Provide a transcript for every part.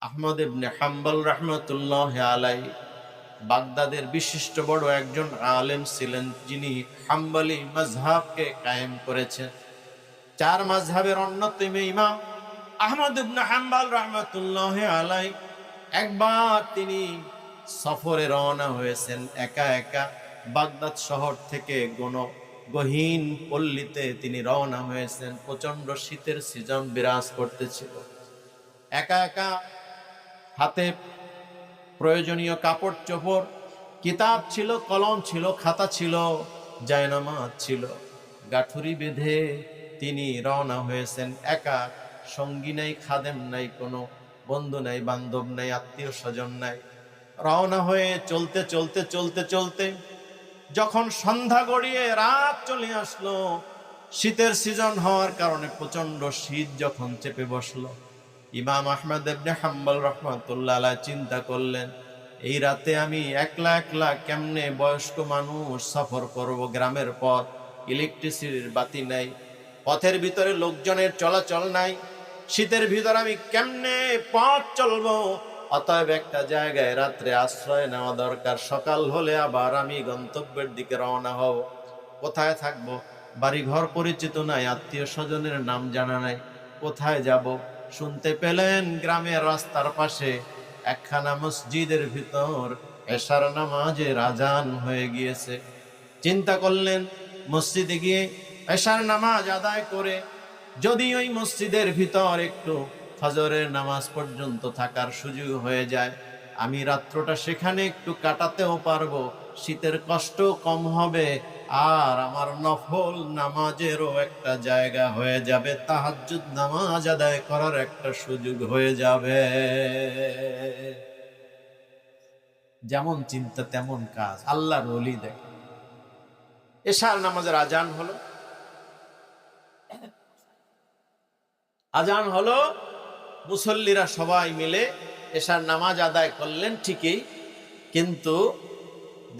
আহমদ ইবনে হাম্বল রাহমাতুল্লাহ আলাইহি বাগদাদের বিশিষ্ট বড় একজন আলেম ছিলেন, যিনি হাম্বলি মাযহাবকে কায়েম করেছেন। চার মাযহাবের অন্যতম ইমাম আহমদ ইবনে হাম্বল রাহমাতুল্লাহ আলাইহি একবার তিনি সফরে রওনা হয়েছেন একা একা। বাগদাদ শহর থেকে গহীন পল্লীতে তিনি রওনা হয়েছেন। প্রচন্ড শীতের সিজন বিরাজ করতেছিল। একা একা হাতে প্রয়োজনীয় কাপড় চোপড়, কিতাব ছিল, কলম ছিল, খাতা ছিল, জায়নামাজ ছিল, গাঠুরি বেঁধে তিনি রওনা হয়েছেন একা। সঙ্গী নাই, খাদেম নাই, কোনো বন্ধু নাই, বান্ধব নাই, আত্মীয় স্বজন নাই। রওনা হয়ে চলতে চলতে চলতে চলতে যখন সন্ধ্যা গড়িয়ে রাত চলে আসলো, শীতের সিজন হওয়ার কারণে প্রচন্ড শীত যখন চেপে বসলো, ইমাম আহমদ ইবনে হাম্বল রাহমাতুল্লাহ আলাইহি চিন্তা করলেন, এই রাতে আমি একলা একলা কেমনে বয়স্ক মানুষ সফর করব? গ্রামের পথ, ইলেকট্রিসিটির বাতি নাই, পথের ভিতরে লোকজনের চলাচল নাই, শীতের ভিতর আমি কেমনে পথ চলবো? অতএব একটা জায়গায় রাত্রে আশ্রয় নেওয়া দরকার। সকাল হলে আবার আমি গন্তব্যের দিকে রওনা হব। কোথায় থাকবো? বাড়ি ঘর পরিচিত নাই, আত্মীয় স্বজনের নাম জানা নাই, কোথায় যাব? শুনতে পেলেন গ্রামের রাস্তার পাশে একখানা মসজিদের ভিতর এশার নামাজের আজান হয়ে গিয়েছে। চিন্তা করলেন মসজিদে গিয়ে এশার নামাজ আদায় করে যদি ওই মসজিদের ভিতর একটু ফজরের নামাজ পর্যন্ত থাকার সুযোগ হয়ে যায়, আমি রাত্রটা সেখানে একটু কাটাতেও পারবো, শীতের কষ্ট কম হবে, আর আমার নফল নামাজেরও একটা জায়গা হয়ে যাবে, তাহাজ্জুদ নামাজ আদায় করার একটা সুযোগ হয়ে যাবে। যেমন চিন্তা তেমন কাজ। আল্লাহর ওলি দেখে এশার নামাজের আজান হলো, আজান হলো, মুসল্লিরা সবাই মিলে এশার নামাজ আদায় করলেন ঠিকই, কিন্তু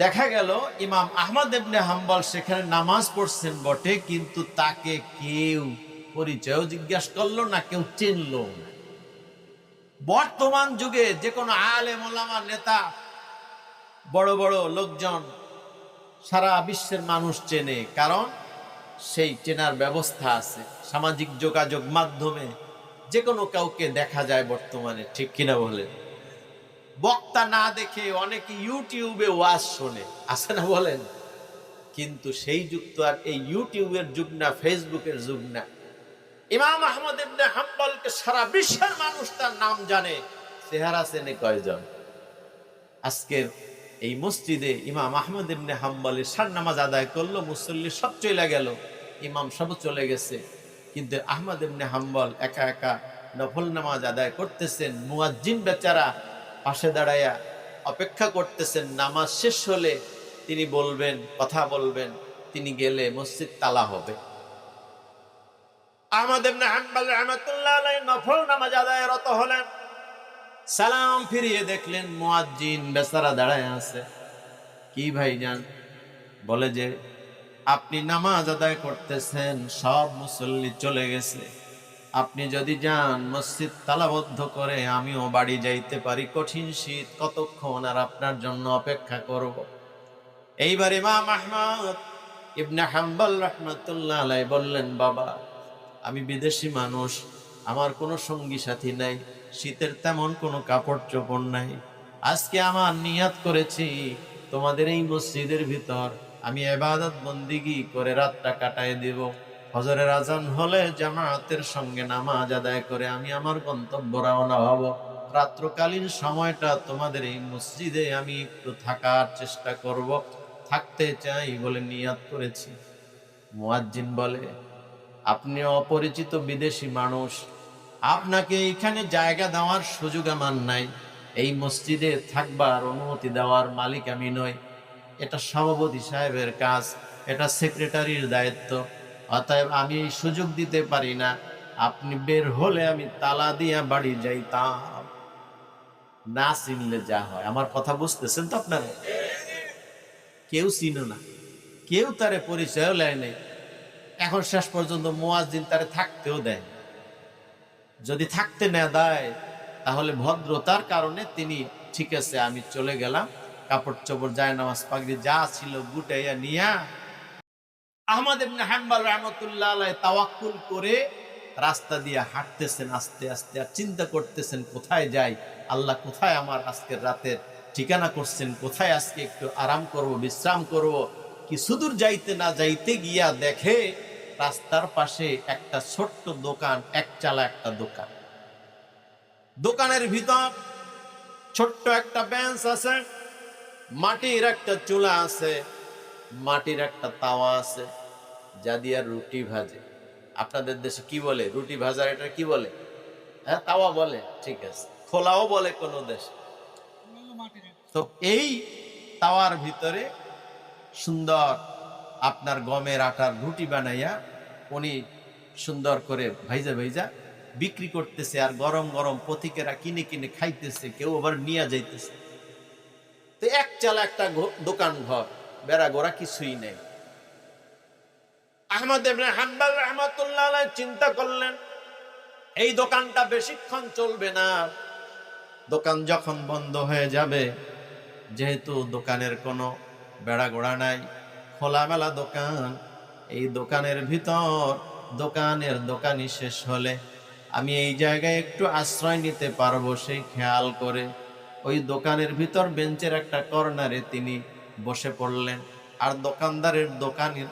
দেখা গেল ইমাম আহমদ ইবনে হাম্বল সেখানে নামাজ পড়ছেন বটে, কিন্তু তাকে কেউ পরিচয় জিজ্ঞাসা করলো না, কেউ চিনলো না। বর্তমান যুগে যে কোনো আলেম ওলামা, নেতা, বড় বড় লোকজন সারা বিশ্বের মানুষ চেনে, কারণ সেই চেনার ব্যবস্থা আছে। সামাজিক যোগাযোগ মাধ্যমে যে কোনো কাউকে দেখা যায় বর্তমানে, ঠিক কিনা বলেন? বক্তা না দেখে অনেকে ইউটিউবে ওয়াজ শোনে, আছে না বলেন? কিন্তু সেই যুগ তো আর এই ইউটিউবের যুগ না, ফেসবুকের যুগ না। ইমাম আহমদ ইবনে হাম্বলকে সারা বিশ্বের মানুষ তার নাম জানে, চেহারা চেনে কয়জন? আজকের এই মসজিদে ইমাম আহমদ ইবনে হাম্বল এশার নামাজ আদায় করলো, মুসল্লি সব চলে গেল, ইমাম সব চলে গেছে, কিন্তু আহমদ ইবনে হাম্বল একা একা নফল নামাজ আদায় করতেছেন। মুয়াজ্জিন বেচারা পাশে দাঁড়ায়া অপেক্ষা করতেছেন, নামাজ শেষ হলে তিনি বলবেন, কথা বলবেন, তিনি গেলে মসজিদ তালা হবে। আহমদ ইবনে হাম্বল রাহমাতুল্লাহ আলাইহি নফল নামাজ আদায় রত হলেন। সালাম ফিরিয়ে দেখলেন মুয়াজ্জিন বেচারা দাঁড়ায় আছে। কি ভাইজান? বলে যে আপনি নামাজ আদায় করতেছেন, সব মুসল্লি চলে গেছে, আপনি যদি যান মসজিদ তালাবদ্ধ করে আমিও বাড়ি যাইতে পারি, কঠিন শীত, কতক্ষণ আর আপনার জন্য অপেক্ষা করব? এইবার ইমাম আহমদ ইবনে হাম্বল রাহমাতুল্লাহ আলাইহি বললেন, বাবা, আমি বিদেশি মানুষ, আমার কোনো সঙ্গী সাথী নাই, শীতের তেমন কোনো কাপড় চোপড় নাই, আজকে আমার নিয়াত করেছি তোমাদের এই মসজিদের ভিতর আমি ইবাদত বন্দিগি করে রাতটা কাটায় দিব। ফজরের আজান হলে জামাতের সঙ্গে নামাজ আদায় করে আমি আমার গন্তব্য রওনা হব। রাত্রকালীন সময়টা তোমাদের এই মসজিদে আমি একটু থাকার চেষ্টা করব, থাকতে চাই বলে নিয়াত করেছি। মুয়াজ্জিন বলে, আপনি অপরিচিত বিদেশি মানুষ, আপনাকে এইখানে জায়গা দেওয়ার সুযোগ আমার নাই, এই মসজিদে থাকবার অনুমতি দেওয়ার মালিক আমি নই, এটা সভাপতি সাহেবের কাজ, এটা সেক্রেটারির দায়িত্ব, অতএব আমি এই সুযোগ দিতে পারি না, আপনি বের হলে আমি তালা দিয়া বাড়ি যাইতাম। না চিনলে যা হয়। আমার কথা বুঝতেছেন তো আপনারা? কেউ চিনো না, কেউ তারে পরিচয়ও নেয় নাই। এখন শেষ পর্যন্ত মুয়াজ্জিন তারে থাকতেও দেয়। যদি থাকতে না দেয় তাহলে ভদ্রতার কারণে তিনি ঠিক আছে আমি চলে গেলাম, কাপড় চোপড় যায় নামাজ পাগড়ি যা ছিল গুটাইয়া নিয়া আহমদ ইবনে হাম্বল রাহমাতুল্লাহ আলাইহি তাওয়াক্কুল করে রাস্তা দিয়ে হাঁটতেছেন আস্তে আস্তে, আর চিন্তা করতেছেন কোথায় যাই, আল্লাহ কোথায় আমার আজকের রাতের ঠিকানা করছেন, কোথায় আজকে একটু আরাম করব, বিশ্রাম করব। কিছু দূর যাইতে না যাইতে গিয়া দেখে রাস্তার পাশে একটা ছোট্ট দোকান, একচালা একটা দোকান। দোকানের ভিতর ছোট্ট একটা বেঞ্চ আছে, মাটির একটা চুলা আছে, মাটির একটা তাওয়া আছে, যা দিয়া রুটি ভাজে। আপনাদের দেশে কি বলে রুটি ভাজার, এটা কি বলে? হ্যাঁ, তাওয়া বলে, ঠিক আছে, খোলাও বলে কোন দেশে। তো এই তাওয়ার ভিতরে সুন্দর আপনার গমের আটার রুটি বানাইয়া উনি সুন্দর করে ভাইজা ভাইজা বিক্রি করতেছে, আর গরম গরম পথিকেরা কিনে কিনে খাইতেছে, কেউ আবার নিয়ে যাইতেছে। তো এক চালা একটা দোকান ঘর, বেড়া গোড়া কিছুই নেই। আহমদ ইবনে হাম্বল রাহমাতুল্লাহ আলাইহি চিন্তা করলেন এই দোকানটা বেশিক্ষণ চলবে না, দোকান যখন বন্ধ হয়ে যাবে, যেহেতু দোকানের কোনো বেড়া গোড়া নাই, খোলামেলা দোকান, এই দোকানের ভিতর দোকানের দোকানি শেষ হলে আমি এই জায়গায় একটু আশ্রয় নিতে পারবো, সেই খেয়াল করে ওই দোকানের ভিতর বেঞ্চের একটা কর্নারে তিনি বসে পড়লেন, আর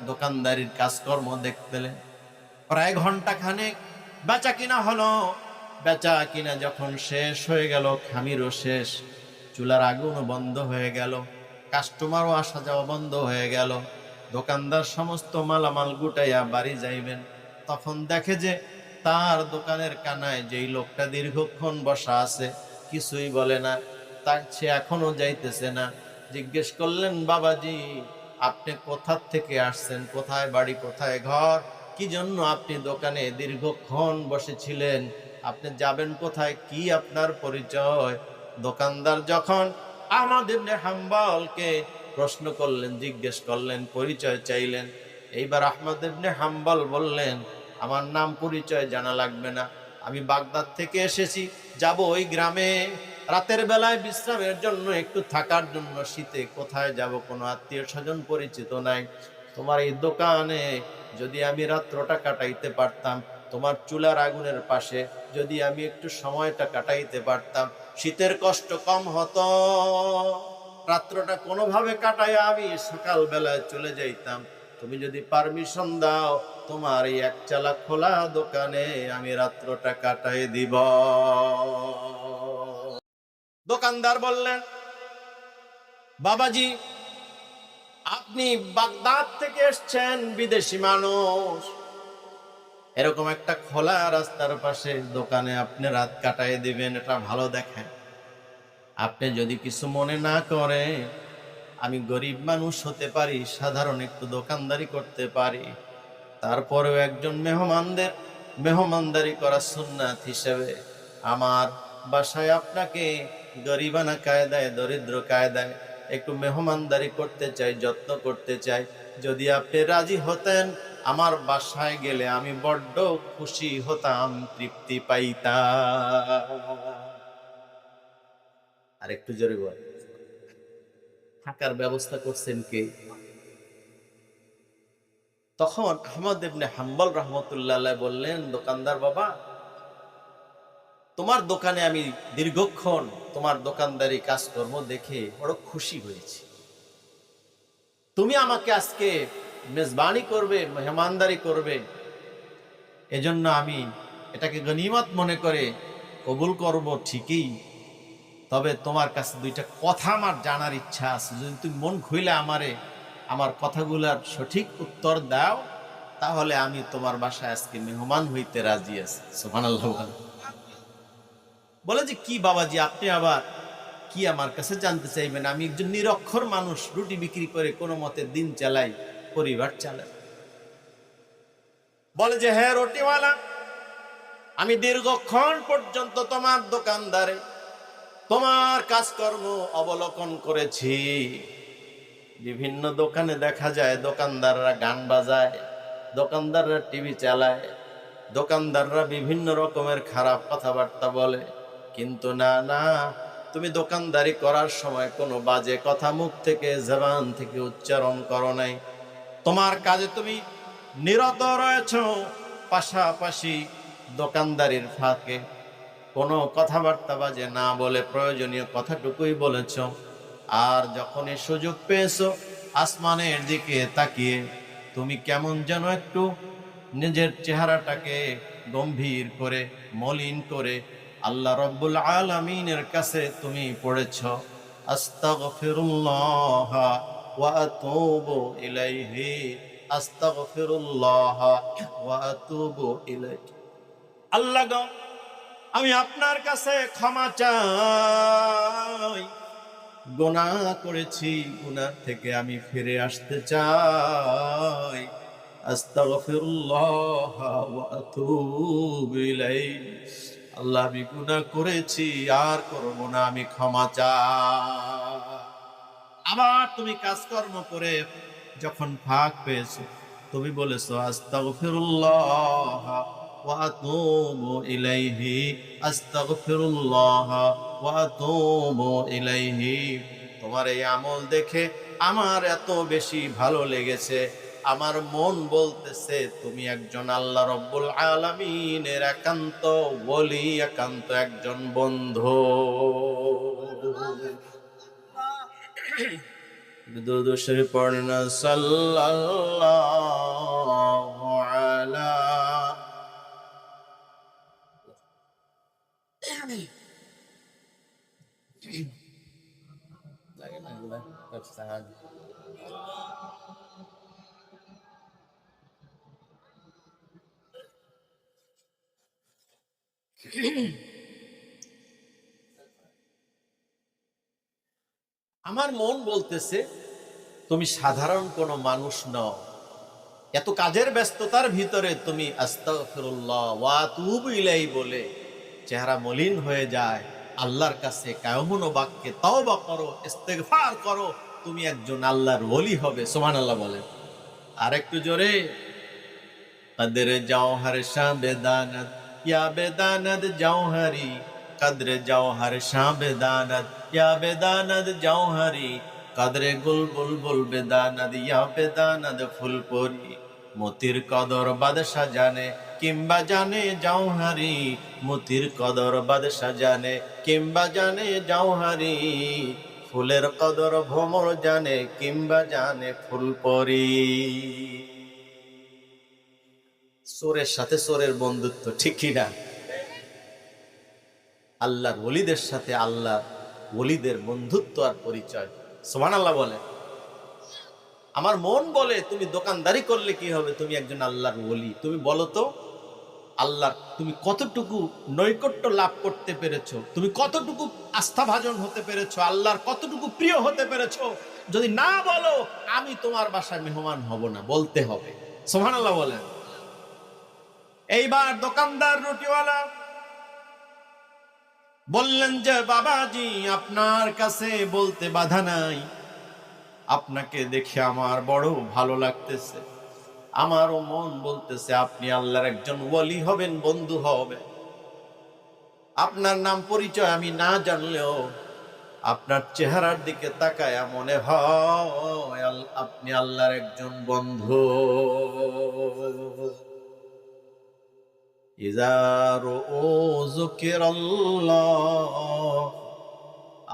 দোকানদারির কাজকর্ম দেখতেলেন। প্রায় ঘন্টা খানেক বেচা কিনা হলো। বেচা কিনা যখন শেষ হয়ে গেল, খামিরও শেষ, চুলার আগুনও বন্ধ হয়ে গেল, কাস্টমারও আসা যাওয়া বন্ধ হয়ে গেল, দোকানদার সমস্ত মালামাল গুটাইয়া বাড়ি যাইবেন, তখন দেখে যে তার দোকানের কানায় যেই লোকটা দীর্ঘক্ষণ বসা আছে, কিছুই বলে না, তার সে এখনো যাইতেছে না। জিজ্ঞেস করলেন, বাবাজি আপনি কোথা থেকে আসছেন, কোথায় বাড়ি, কোথায় ঘর, কি জন্য আপনি দোকানে দীর্ঘক্ষণ বসেছিলেন, আপনি যাবেন কোথায়, কি আপনার পরিচয়? দোকানদার যখন আহমদ ইবনে হাম্বলকে প্রশ্ন করলেন, জিজ্ঞেস করলেন, পরিচয় চাইলেন, এইবার আহমদ ইবনে হাম্বল বললেন, আমার নাম পরিচয় জানা লাগবে না, আমি বাগদাদ থেকে এসেছি, যাব ওই গ্রামে রাতের বেলায় বিশ্রামের জন্য, একটু থাকার জন্য, শীতে কোথায় যাব, কোনো আত্মীয় স্বজন পরিচিত নাই, তোমার এই দোকানে যদি আমি রাত্রটা কাটাইতে পারতাম, তোমার চুলার আগুনের পাশে যদি আমি একটু সময়টা কাটাইতে পারতাম, শীতের কষ্ট কম হতো, রাত্রটা কোনোভাবে কাটাইয়া আমি সকাল বেলায় চলে যাইতাম, তুমি যদি পারমিশন দাও তোমার এই এক চালা খোলা দোকানে আমি রাত্রটা কাটাই দিব। দোকানদার বললেন, বাবাজি আপনি বাগদাদ থেকে এসেছেন, বিদেশি মানুষ, এরকম একটা খোলা রাস্তার পাশে দোকানে আপনি রাত কাটাই দিবেন, এটা ভালো দেখেন। আপনি যদি কিছু মনে না করে, আমি গরিব মানুষ হতে পারি, সাধারণ একটু দোকানদারি করতে পারি, তারপরেও একজন মেহমানদারি করা সুন্নাত হিসেবে আমার বাসায় আপনাকে গরিবানা কায়দায়, দরিদ্র কায়দায় একটু মেহমানদারি করতে চাই, যত্ন করতে চাই, যদি আপনি রাজি হতেন আমার বাসায় গেলে আমি বড্ড খুশি হতাম, তৃপ্তি পাইতাম। আর একটু জোরে বল, থাকার ব্যবস্থা করছেন কে? তখন আহমদ ইবনে হাম্বল রাহমাতুল্লাহ আলাইহি বললেন, দোকানদার বাবা, তোমার দোকানে আমি দীর্ঘক্ষণ তোমার দোকানদারি কাজকর্ম দেখে বড় খুশি হয়েছি, তুমি আমাকে আজকে মেজবানি করবে, মেহমানদারি করবে, এজন্য আমি এটাকে গনিমত মনে করে কবুল করব ঠিকই, তবে তোমার কাছে দুইটা কথা আমার জানার ইচ্ছা আছে, যদি তুমি মন খুইলে আমার কথাগুলার সঠিক উত্তর দাও, তাহলে আমি তোমার বাসায় আজকে মেহমান হইতে রাজি আছি। সুবহানাল্লাহ। বলে যে, কি বাবাজি আপনি আবার কি আমার কাছে জানতে চাইবেন? আমি একজন নিরক্ষর মানুষ, রুটি বিক্রি করে কোনো মতে দিন চালাই, পরিবার চালাই। বলে যে, হ্যাঁ রুটিওয়ালা, আমি দীর্ঘক্ষণ পর্যন্ত তোমার দোকানদারে তোমার কাজকর্ম অবলোকন করেছি। বিভিন্ন দোকানে দেখা যায় দোকানদাররা গান বাজায়, দোকানদাররা টিভি চালায়, দোকানদাররা বিভিন্ন রকমের খারাপ কথাবার্তা বলে, কিন্তু না না, তুমি দোকানদারি করার সময় কোনো বাজে কথা মুখ থেকে জবান থেকে উচ্চারণ করো নাই। তোমার কাজে তুমি নিরত রয়েছো, পাশাপাশি দোকানদারির ফাঁকে কোনো কথাবার্তা বাজে না বলে প্রয়োজনীয় কথাটুকুই বলেছ। আর যখনই সুযোগ পেয়েছো আসমানের দিকে তাকিয়ে তুমি কেমন যেন একটু নিজের চেহারাটাকে গম্ভীর করে মলিন করে আল্লাহ রব্বুল আলামিনের কাছে তুমি পড়েছ, আস্তাগফিরুল্লাহ ওয়া আতুবু ইলাইহি, আস্তাগফিরুল্লাহ ওয়া আতুবু ইলাইহি। আল্লাহ গো, আমি আপনার কাছে ক্ষমা চাই, গুনাহ করেছি, গুনাহ থেকে আমি ফিরে আসতে চাই। আস্তাগফিরুল্লাহ ওয়া আতুবু ইলাইহি। আল্লাহ, আমি গুনাহ করেছি, আর করব না, আমি ক্ষমা চাই। আবার তুমি কাজকর্ম করে যখন ফাঁক পেয়েছো তুমি বলেছো আস্তাগফিরুল্লাহ ওয়া আতুবু ইলাইহি, আস্তাগফিরুল্লাহ ওয়া আতুবু ইলাইহি। তোমার এই আমল দেখে আমার এত বেশি ভালো লেগেছে, আমার মন বলতেছে তুমি একজন আল্লাহ রব্বুল আলামিনের একান্ত ওলি, একান্ত একজন বন্ধু। দুরূদ শরীফ পড়েন না, সাল্লাল্লাহু আলা আমার মন বলতেছে তুমি সাধারণ কোনো মানুষ নও, এত কাজের ব্যস্ততার ভিতরে তুমি আস্তাগফিরুল্লাহ ওয়া আতুবু ইলাইহি বলে চেহারা মলিন হয়ে যায়, আল্লাহর কাছে কায়মন বাক্যে তওবা করো, ইস্তেগফার করো, তুমি একজন আল্লাহর ওলি হবে। সুবহানাল্লাহ বলে। আর একটু জোরে, কদরে জওহর শাহ বেদানত, ইয়া বেদানত জওহরি, কদরে জওহর শাহ বেদানত, ইয়া বেদানত জওহরি, কদরে গুল বুলবুল বেদানত, ইয়া বেদানত ফুলপরি। মতির কদর বাদশা জানে কিংবা জানে জওহরি, মতির কদর বাদশা জানে কিংবা জানে জওহরি, ফুলের কদর ভ্রমর জানে কিংবা জানে ফুলপরি। চোরের সাথে চোরের বন্ধুত্ব, ঠিক কিনা? আল্লাহর ওলিদের সাথে আল্লাহ ওলিদের বন্ধুত্ব আর পরিচয়। সুবহানাল্লাহ বলে। আমার মন বলে তুমি দোকানদারি করলে কি হবে, তুমি একজন আল্লাহর ওলি। তুমি বলো তো আল্লাহ তুমি কতটুকু নৈকট্য লাভ করতে পেরেছো, তুমি কতটুকু আস্থাভাজন হতে পেরেছো, আল্লাহর কতটুকু প্রিয় হতে পেরেছো। যদি না বলো আমি তোমার বাসায় মেহমান হব না, বলতে হবে। সুবহানাল্লাহ বলেন। এইবার দোকানদার রুটিওয়ালা বললেন যে বাবাজি আপনার কাছে বলতে বাধা নাই, আপনাকে দেখে আমার বড় ভালো লাগতেছে, আমারও মন বলতেছে আপনি আল্লাহর একজন ওলি হবেন, বন্ধু হবেন। আপনার নাম পরিচয় আমি না জানলেও আপনার চেহারার দিকে তাকায় মনে হয় আপনি আল্লাহর একজন বন্ধু।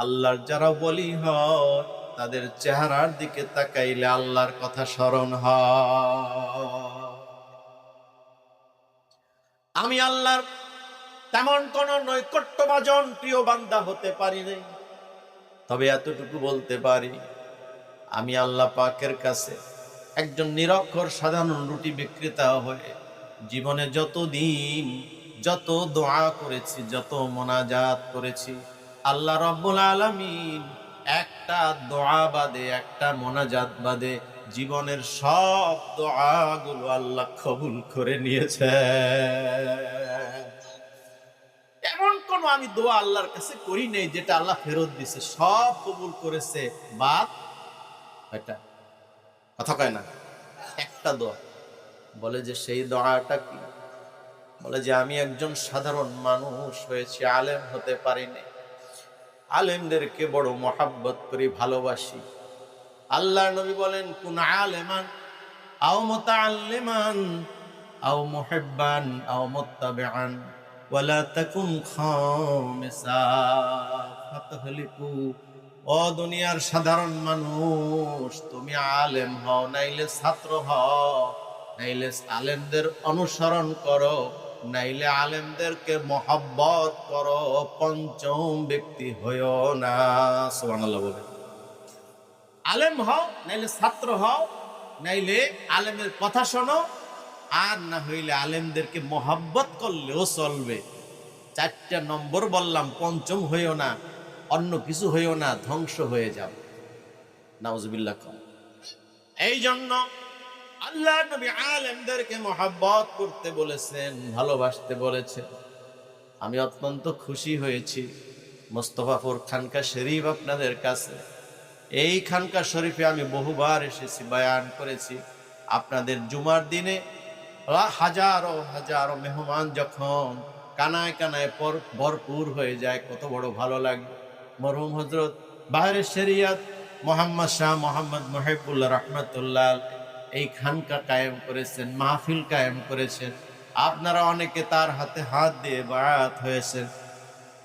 আল্লাহর যারা বলি হয় তাদের চেহারার দিকে তাকাইলে আল্লাহর কথা স্মরণ হয়। আমি আল্লাহর তেমন কোন নৈকট্যভাজন প্রিয় বান্দা হতে পারি নাই, তবে এতটুকু বলতে পারি আমি আল্লাহ পাকের কাছে একজন নিরক্ষর সাধারণ রুটি বিক্রেতা হয়ে জীবনে যতদিন যত দোয়া করেছি, যত মোনাজাত করেছি, আল্লাহ রাব্বুল আলামিন একটা দোয়া বাদে, একটা মোনাজাত বাদে জীবনের সব দোয়াগুলো আল্লাহ কবুল করে নিয়েছে। এমন কোন আমি দোয়া আল্লাহর কাছে করি নাই যেটা আল্লাহ ফেরত দিছে, সব কবুল করেছে। বাদ এটা কথা কয় না, একটা দোয়া বলে যে সেই দোয়াটা কি, বলে যে আমি একজন সাধারণ মানুষ হয়েছি, আলেম হতে পারিনি। আলেমদেরকে বড় মহাব্বত করি, ভালোবাসি। আল্লাহ নবী বলেন কুন আলেমান আও মুতাআল্লিমান আও মুহিব্বান আও মুত্তাবিআন ওয়ালা তাকুন খামিসা ফাতহলিকু। ও দুনিয়ার সাধারণ মানুষ, তুমি আলেম হও নাইলে ছাত্র হও, নাইলে আলেমদের অনুসরণ করো, নাইলে আলেমদেরকে মহব্বত করো, পঞ্চম ব্যক্তি হইও না। সুবহানাল্লাহ বলে। আলেম হও নাইলে ছাত্র হও, নাইলে আলেমের কথা শোনো, আর না হইলে আলেমদেরকে মহব্বত করলেও চলবে। 4টা নম্বর বললাম, পঞ্চম হইও না, অন্য কিছু হইও না, ধ্বংস হয়ে যাও। নাউজুবিল্লাহ। এই জন্য আল্লাহ নবী আলেমদেরকে মহব্বত করতে বলেছেন, ভালোবাসতে বলেছেন। আমি অত্যন্ত খুশি হয়েছি মোস্তফাপুর খানকা শরীফ আপনাদের কাছে। এই খানকা শরীফে আমি বহুবার এসেছি, বয়ান করেছি। আপনাদের জুমার দিনে হাজারো হাজারো মেহমান যখন কানায় কানায় ভরপুর হয়ে যায়, কত বড় ভালো লাগে। মরহুম হযরত বাহরে শরিয়ত মোহাম্মদ শাহ মোহাম্মদ মুহিবুল্লাহ রহমাতুল্লাহ এই খানকা কায়েম করেছেন, মাহফিল কায়েম করেছেন। আপনারা অনেকে তার হাতে হাত দিয়ে বায়াত হয়েছেন।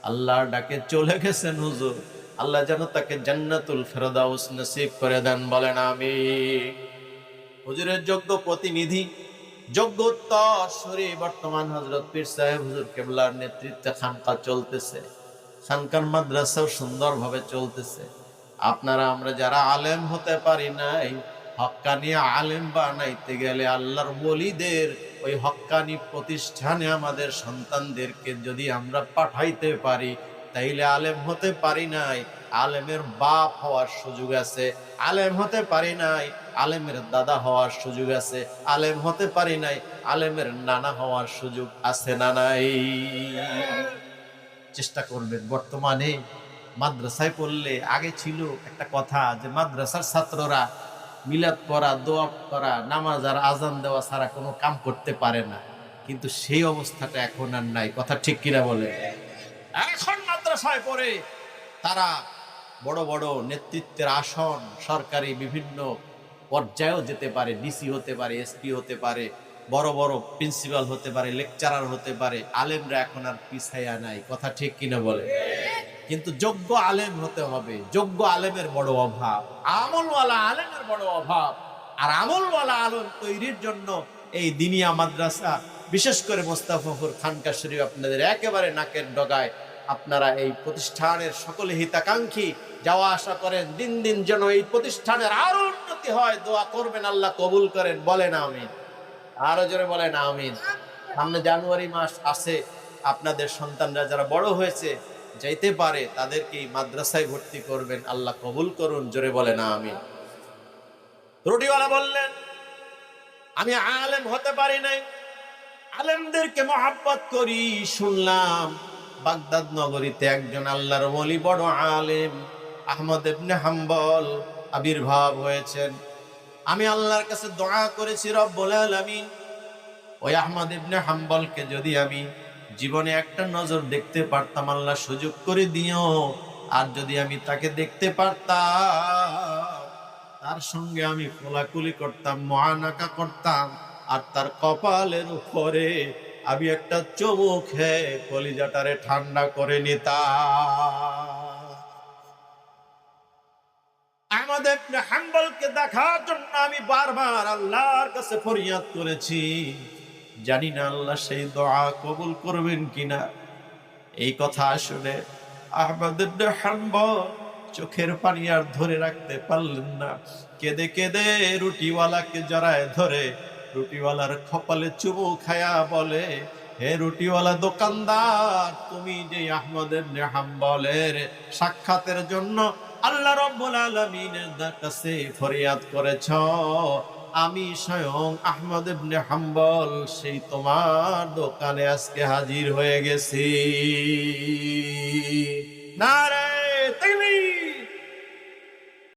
আল্লাহর ডাকে চলে গেছেন হুজুর। আল্লাহ যেন তাকে জান্নাতুল ফেরদাউস নসিব করে দেন, বলেন আমিন। হুজুরের যোগ্য প্রতিনিধি, যোগ্য উত্তরসূরি বর্তমান হযরত পীর সাহেব হুজুর কেবলার নেতৃত্বে খানকা চলতেছে। খানকার মাদ্রাসাও সুন্দরভাবে চলতেছে। আপনারা আমরা যারা আলেম হতে পারি নাই, হক্কানি আলেম বানাইতে গেলে আল্লাহর ওলিদের ওই হক্কানি প্রতিষ্ঠানে আমাদের সন্তানদেরকে যদি আমরা পাঠাইতে পারি, তাইলে আলেম হতে পারি নাই, আলেমের বাপ হওয়ার সুযোগ আছে। আলেম হতে পারি নাই, আলেমের দাদা হওয়ার সুযোগ আছে। আলেম হতে পারি নাই, আলেমের নানা হওয়ার সুযোগ আছে না নাই? চেষ্টা করবেন। বর্তমানে মাদ্রাসায় পড়লে, আগে ছিল একটা কথা যে মাদ্রাসার ছাত্ররা মিলাদ পড়া, দোয়া করা, নামাজ আর আজান দেওয়া ছাড়া কোনো কাম করতে পারে না। কিন্তু সেই অবস্থাটা এখন আর নাই। কথা ঠিক কিনা বলে? এখন মাদ্রাসায় পড়ে তারা বড় বড় নেতৃত্বের আসন, সরকারি বিভিন্ন পর্যায়েও যেতে পারে, ডিসি হতে পারে, এসপি হতে পারে, বড় বড় প্রিন্সিপাল হতে পারে, লেকচারার হতে পারে। আলেমরা এখন আর পিছাইয়া নাই। কথা ঠিক কিনা বলে? কিন্তু যোগ্য আলেম হতে হবে। যোগ্য আলেমের বড় অভাব, আমলওয়ালা আলেমের বড় অভাব। আর আমলওয়ালা আলেম তৈরির জন্য এই দিনিয়া মাদ্রাসা, বিশেষ করে মোস্তফাপুর খানকা শরীফ আপনাদের একেবারে নাকের ডগায়। আপনারা এই প্রতিষ্ঠানের সকলে হিতাকাঙ্ক্ষী, যাওয়া আসা করেন। দিন দিন যেন এই প্রতিষ্ঠানের আরো উন্নতি হয়, দোয়া করবেন, আল্লাহ কবুল করেন, বলেন আমিন। আরো জোরে বলেন আমিন। সামনে জানুয়ারি মাস আছে, আপনাদের সন্তানরা যারা বড় হয়েছে, যাইতে পারে, তাদেরকে মাদ্রাসায় ভর্তি করবেন, আল্লাহ কবুল করুন, জোরে বলেন আমিন। রুটিওয়ালা বললেন আমি আলেম হতে পারি নাই, আলেমদেরকে মহব্বত করি। শুনলাম বাগদাদ নগরীতে একজন আল্লাহর ওলি, বড় আলেম আহমদ ইবনে হাম্বল আবির্ভাব হয়েছেন। আমি আল্লাহর কাছে দোয়া করেছি, রব্বুল আলামিন ওই আহমদ ইবনে হাম্বলকে যদি আমি জীবনে একটা নজর দেখতে পারতাম, আল্লাহ সুযোগ করে দিও। আর যদি আমি তাকে দেখতে পারতাম, তার সঙ্গে আমি কোলাকুলি করতাম, মুআনাকা করতাম, আর তার কপালের উপরে আমি একটা চুমু খেয়ে কলিজাটারে ঠান্ডা করে নিতাম। আহমদ ইবনে হাম্বলকে দেখার জন্য আমি বারবার আল্লাহর কাছে ফরিয়াদ করেছি। জানি না আল্লাহ সেই দোয়া কবুল করবেন কিনা। এই কথা শুনে আহমদ ইবনে হাম্বল চোখের পানি আর ধরে রাখতে পারলেন না। কেঁদে কেঁদে রুটিওয়ালাকে জড়ায় ধরে রুটিওয়ালার কপালে চুমু খায়া বলে, হে রুটিওয়ালা দোকানদার, তুমি যে আহমদ ইবনে হাম্বলের সাক্ষাতের জন্য আল্লাহ রাব্বুল আলামিনের কাছে ফরিয়াদ করেছ, আমি স্বয়ং আহমদ ইবনে হাম্বল সেই তোমার দোকানে আজকে হাজির হয়ে গেছি। নারে